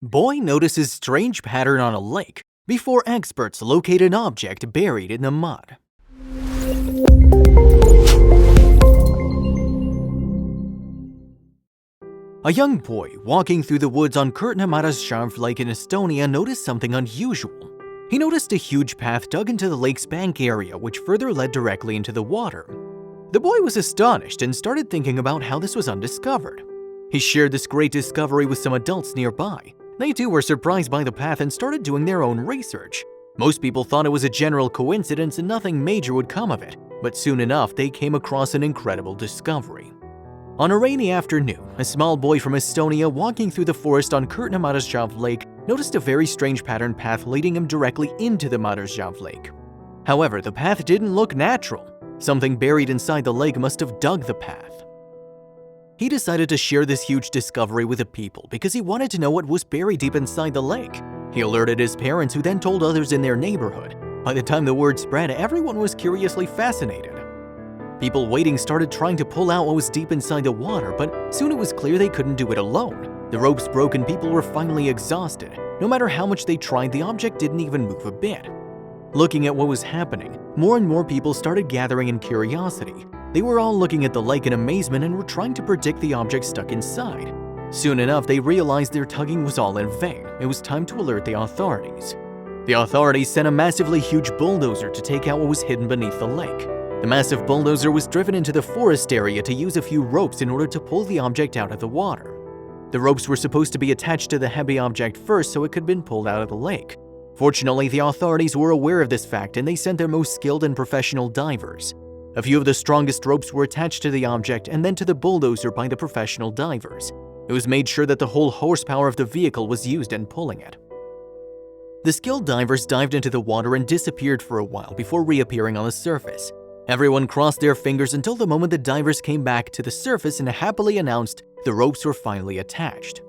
Boy notices strange pattern on a lake before experts locate an object buried in the mud. A young boy walking through the woods on AnimalsWorld Lake in Estonia noticed something unusual. He noticed a huge path dug into the lake's bank area which further led directly into the water. The boy was astonished and started thinking about how this was undiscovered. He shared this great discovery with some adults nearby. They too were surprised by the path and started doing their own research. Most people thought it was a general coincidence and nothing major would come of it, but soon enough they came across an incredible discovery. On a rainy afternoon, a small boy from Estonia walking through the forest on AnimalsWorld Lake noticed a very strange patterned path leading him directly into the AnimalsWorld Lake. However, the path didn't look natural. Something buried inside the lake must have dug the path. He decided to share this huge discovery with the people because he wanted to know what was buried deep inside the lake. He alerted his parents, who then told others in their neighborhood. By the time the word spread, everyone was curiously fascinated. People waiting started trying to pull out what was deep inside the water, but soon it was clear they couldn't do it alone. The ropes broke and people were finally exhausted. No matter how much they tried, the object didn't even move a bit. Looking at what was happening, more and more people started gathering in curiosity. They were all looking at the lake in amazement and were trying to predict the object stuck inside. Soon enough, they realized their tugging was all in vain. It was time to alert the authorities. The authorities sent a massively huge bulldozer to take out what was hidden beneath the lake. The massive bulldozer was driven into the forest area to use a few ropes in order to pull the object out of the water. The ropes were supposed to be attached to the heavy object first so it could have been pulled out of the lake. Fortunately, the authorities were aware of this fact and they sent their most skilled and professional divers. A few of the strongest ropes were attached to the object and then to the bulldozer by the professional divers. It was made sure that the whole horsepower of the vehicle was used in pulling it. The skilled divers dived into the water and disappeared for a while before reappearing on the surface. Everyone crossed their fingers until the moment the divers came back to the surface and happily announced the ropes were finally attached.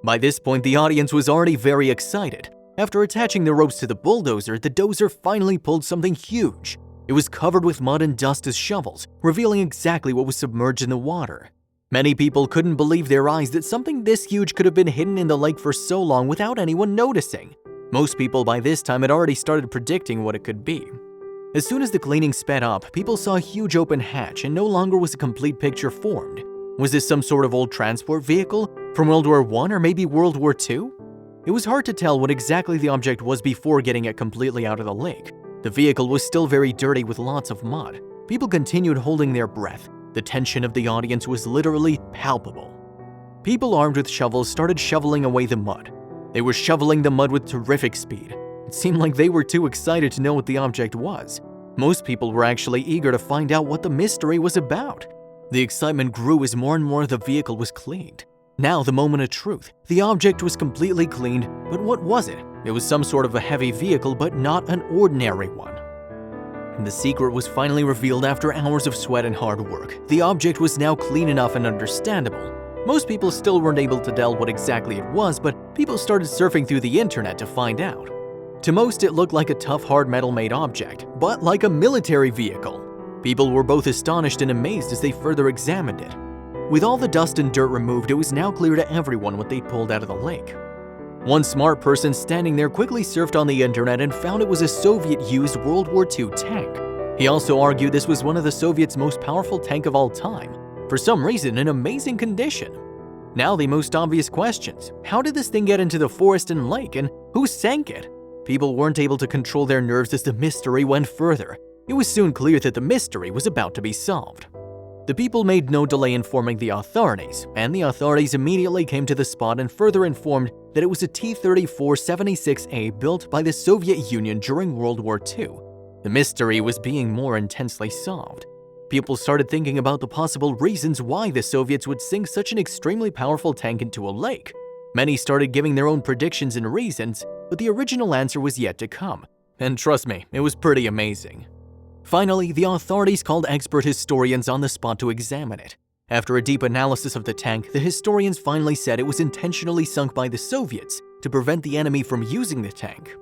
By this point, the audience was already very excited. After attaching the ropes to the bulldozer, the dozer finally pulled something huge. It was covered with mud and dust as shovels, revealing exactly what was submerged in the water. Many people couldn't believe their eyes that something this huge could have been hidden in the lake for so long without anyone noticing. Most people by this time had already started predicting what it could be. As soon as the cleaning sped up, people saw a huge open hatch and no longer was a complete picture formed. Was this some sort of old transport vehicle from World War I or maybe World War II? It was hard to tell what exactly the object was before getting it completely out of the lake. The vehicle was still very dirty with lots of mud. People continued holding their breath. The tension of the audience was literally palpable. People armed with shovels started shoveling away the mud. They were shoveling the mud with terrific speed. It seemed like they were too excited to know what the object was. Most people were actually eager to find out what the mystery was about. The excitement grew as more and more of the vehicle was cleaned. Now the moment of truth. The object was completely cleaned, but what was it? It was some sort of a heavy vehicle, but not an ordinary one. And the secret was finally revealed after hours of sweat and hard work. The object was now clean enough and understandable. Most people still weren't able to tell what exactly it was, but people started surfing through the internet to find out. To most, it looked like a tough hard metal-made object, but like a military vehicle. People were both astonished and amazed as they further examined it. With all the dust and dirt removed, it was now clear to everyone what they'd pulled out of the lake. One smart person standing there quickly surfed on the internet and found it was a Soviet-used World War II tank. He also argued this was one of the Soviets' most powerful tank of all time, for some reason in amazing condition. Now the most obvious questions: how did this thing get into the forest and lake, and who sank it? People weren't able to control their nerves as the mystery went further. It was soon clear that the mystery was about to be solved. The people made no delay informing the authorities, and the authorities immediately came to the spot and further informed that it was a T-34-76A built by the Soviet Union during World War II. The mystery was being more intensely solved. People started thinking about the possible reasons why the Soviets would sink such an extremely powerful tank into a lake. Many started giving their own predictions and reasons, but the original answer was yet to come. And trust me, it was pretty amazing. Finally, the authorities called expert historians on the spot to examine it. After a deep analysis of the tank, the historians finally said it was intentionally sunk by the Soviets to prevent the enemy from using the tank.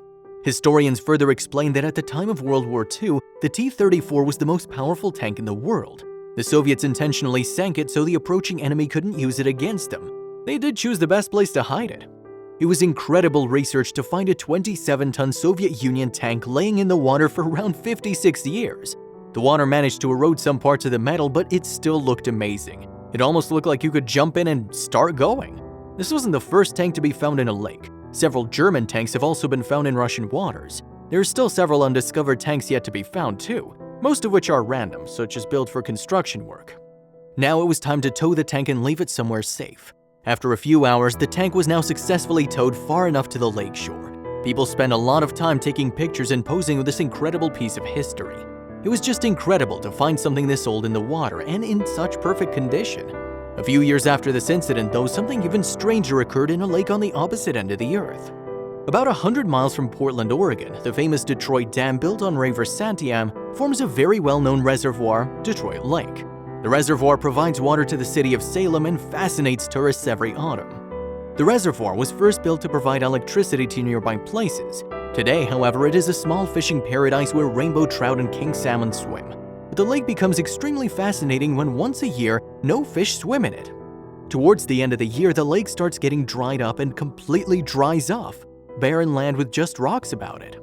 Historians further explained that at the time of World War II, the T-34 was the most powerful tank in the world. The Soviets intentionally sank it so the approaching enemy couldn't use it against them. They did choose the best place to hide it. It was incredible research to find a 27-ton Soviet Union tank laying in the water for around 56 years. The water managed to erode some parts of the metal, but it still looked amazing. It almost looked like you could jump in and start going. This wasn't the first tank to be found in a lake. Several German tanks have also been found in Russian waters. There are still several undiscovered tanks yet to be found too, most of which are random, such as built for construction work. Now it was time to tow the tank and leave it somewhere safe. After a few hours, the tank was now successfully towed far enough to the lakeshore. People spent a lot of time taking pictures and posing with this incredible piece of history. It was just incredible to find something this old in the water and in such perfect condition. A few years after this incident, though, something even stranger occurred in a lake on the opposite end of the earth. About 100 miles from Portland, Oregon, the famous Detroit Dam built on River Santiam forms a very well-known reservoir, Detroit Lake. The reservoir provides water to the city of Salem and fascinates tourists every autumn. The reservoir was first built to provide electricity to nearby places. Today, however, it is a small fishing paradise where rainbow trout and king salmon swim. But the lake becomes extremely fascinating when once a year, no fish swim in it. Towards the end of the year, the lake starts getting dried up and completely dries off, barren land with just rocks about it.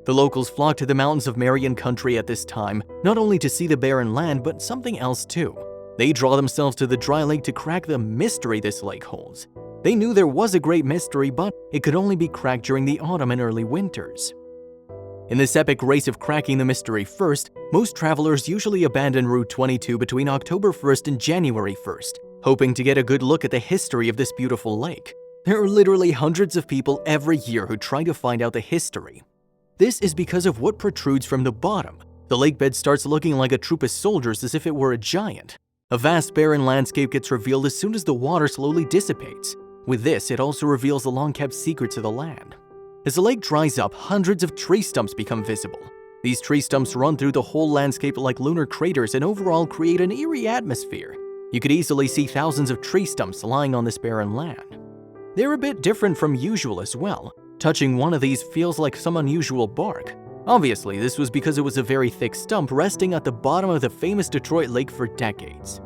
The locals flock to the mountains of Marion Country at this time, not only to see the barren land, but something else too. They draw themselves to the dry lake to crack the mystery this lake holds. They knew there was a great mystery, but it could only be cracked during the autumn and early winters. In this epic race of cracking the mystery first, most travelers usually abandon Route 22 between October 1st and January 1st, hoping to get a good look at the history of this beautiful lake. There are literally hundreds of people every year who try to find out the history. This is because of what protrudes from the bottom. The lake bed starts looking like a troop of soldiers as if it were a giant. A vast barren landscape gets revealed as soon as the water slowly dissipates. With this, it also reveals the long-kept secrets of the land. As the lake dries up, hundreds of tree stumps become visible. These tree stumps run through the whole landscape like lunar craters and overall create an eerie atmosphere. You could easily see thousands of tree stumps lying on this barren land. They're a bit different from usual as well. Touching one of these feels like some unusual bark. Obviously, this was because it was a very thick stump resting at the bottom of the famous Detroit Lake for decades.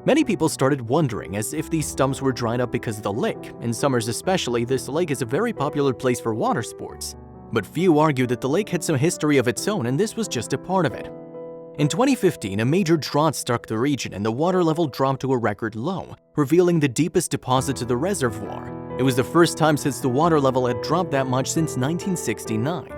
Many people started wondering as if these stumps were dried up because of the lake. In summers especially, this lake is a very popular place for water sports. But few argue that the lake had some history of its own and this was just a part of it. In 2015, a major drought struck the region and the water level dropped to a record low, revealing the deepest deposits of the reservoir. It was the first time since the water level had dropped that much since 1969.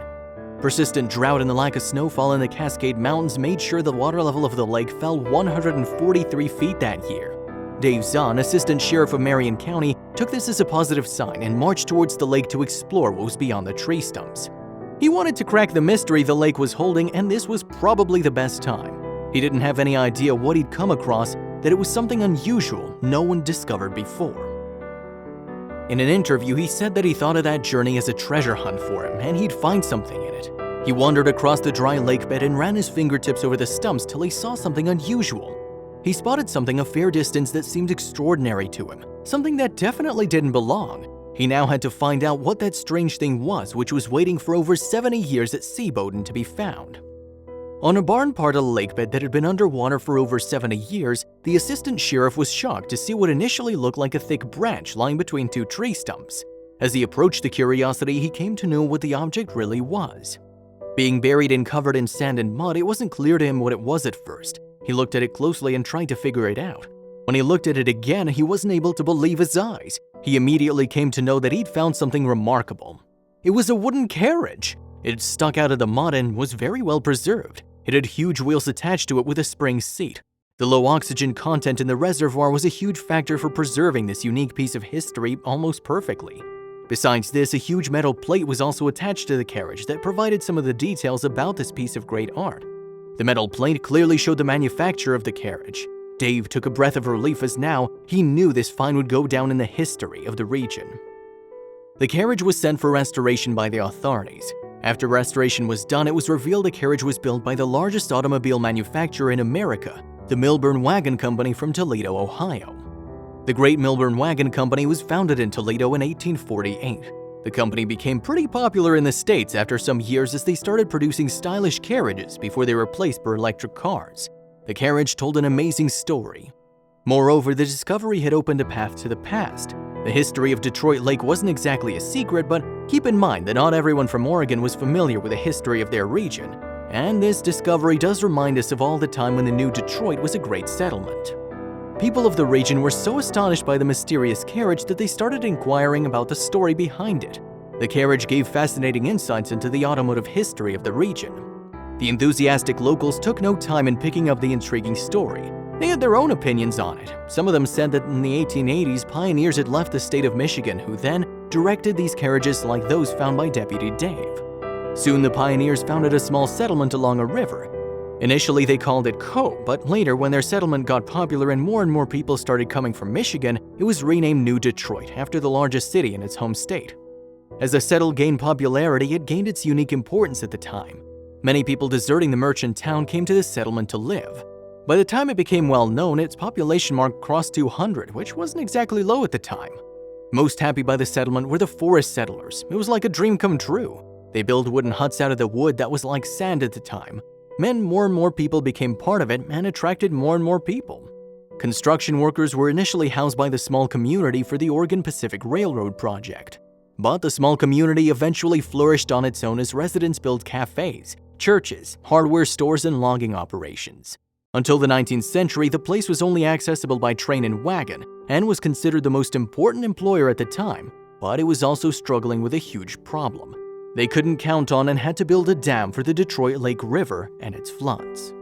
Persistent drought and the lack of snowfall in the Cascade Mountains made sure the water level of the lake fell 143 feet that year. Dave Zahn, assistant sheriff of Marion County, took this as a positive sign and marched towards the lake to explore what was beyond the tree stumps. He wanted to crack the mystery the lake was holding, and this was probably the best time. He didn't have any idea what he'd come across, that it was something unusual no one discovered before. In an interview, he said that he thought of that journey as a treasure hunt for him, and he'd find something in it. He wandered across the dry lake bed and ran his fingertips over the stumps till he saw something unusual. He spotted something a fair distance that seemed extraordinary to him, something that definitely didn't belong. He now had to find out what that strange thing was, which was waiting for over 70 years at Seaboden to be found. On a barren part of the lake bed that had been underwater for over 70 years, the assistant sheriff was shocked to see what initially looked like a thick branch lying between two tree stumps. As he approached the curiosity, he came to know what the object really was. Being buried and covered in sand and mud, it wasn't clear to him what it was at first. He looked at it closely and tried to figure it out. When he looked at it again, he wasn't able to believe his eyes. He immediately came to know that he'd found something remarkable. It was a wooden carriage. It stuck out of the mud and was very well preserved. It had huge wheels attached to it with a spring seat. The low oxygen content in the reservoir was a huge factor for preserving this unique piece of history almost perfectly. Besides this, a huge metal plate was also attached to the carriage that provided some of the details about this piece of great art. The metal plate clearly showed the manufacture of the carriage. Dave took a breath of relief as now he knew this find would go down in the history of the region. The carriage was sent for restoration by the authorities. After restoration was done, it was revealed the carriage was built by the largest automobile manufacturer in America, the Milburn Wagon Company from Toledo, Ohio. The Great Milburn Wagon Company was founded in Toledo in 1848. The company became pretty popular in the States after some years as they started producing stylish carriages before they were replaced by electric cars. The carriage told an amazing story. Moreover, the discovery had opened a path to the past. The history of Detroit Lake wasn't exactly a secret, but keep in mind that not everyone from Oregon was familiar with the history of their region, and this discovery does remind us of all the time when the new Detroit was a great settlement. People of the region were so astonished by the mysterious carriage that they started inquiring about the story behind it. The carriage gave fascinating insights into the automotive history of the region. The enthusiastic locals took no time in picking up the intriguing story. They had their own opinions on it. Some of them said that in the 1880s, pioneers had left the state of Michigan who then directed these carriages like those found by Deputy Dave. Soon the pioneers founded a small settlement along a river. Initially they called it Co, but later when their settlement got popular and more people started coming from Michigan, it was renamed New Detroit after the largest city in its home state. As the settle gained popularity, it gained its unique importance at the time. Many people deserting the merchant town came to the settlement to live. By the time it became well known, its population mark crossed 200, which wasn't exactly low at the time. Most happy by the settlement were the forest settlers. It was like a dream come true. They built wooden huts out of the wood that was like sand at the time. Meant more and more people became part of it and attracted more and more people. Construction workers were initially housed by the small community for the Oregon Pacific Railroad project. But the small community eventually flourished on its own as residents built cafes, churches, hardware stores, and logging operations. Until the 19th century, the place was only accessible by train and wagon and was considered the most important employer at the time, but it was also struggling with a huge problem. They couldn't count on and had to build a dam for the Detroit Lake River and its floods.